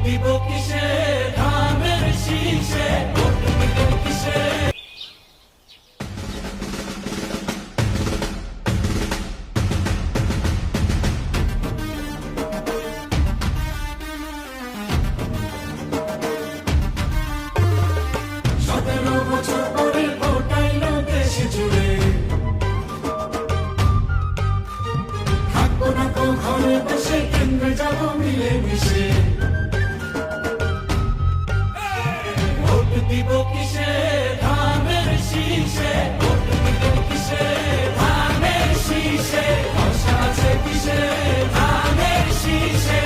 দিব কিসে ধানের শীষে, ভোট দিব কিসে। বছর পরে ভোট আইলো দেশে জুড়ে, থাকবো না তো ঘরে বসে, কেন্দ্রে যাবো মিলে মিশে। ভোট দিব কিসে ধানের শীষে, ভোট দিব কিসে ধানের শীষে, আশা আছে কিসে ধানের শীষে।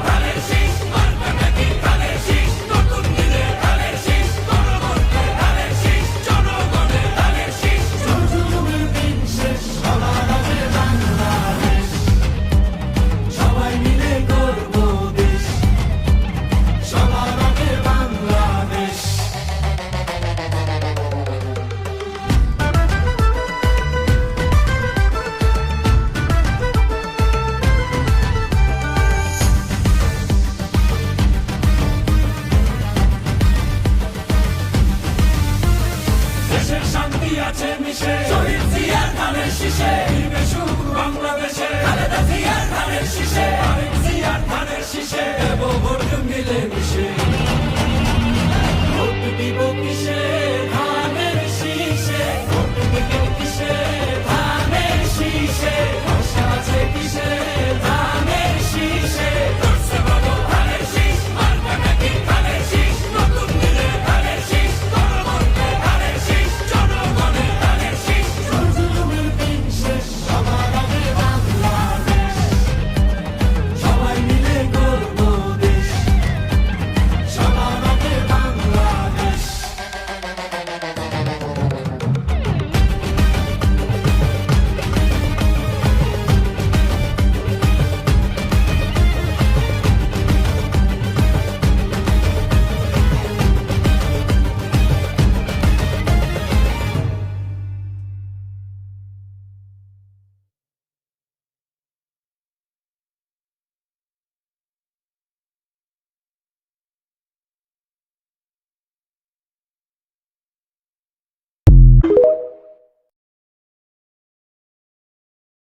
ধানের শীষ মার্কা নাকি ধানের শীষ, নতুন দিনে ধানের শীষ, গণভোটে ধানের শীষ, জনগণের ধানের শীষ। জুলুমের দিন শেষ, সবার আগে বাংলাদেশ, সবাই মিলে গর্ব দেশ, সবার আগে বাংলাদেশ। দেশের শান্তি আছে মিশে, শহীদ জিয়ার ধানের শীষে, ফিরবে সুখ বাংলাদেশে, খালেদা জিয়ার ধানের শীষে, আরেক জিয়ার ধানের শীষে, দেব ভোট মিলে মিশে।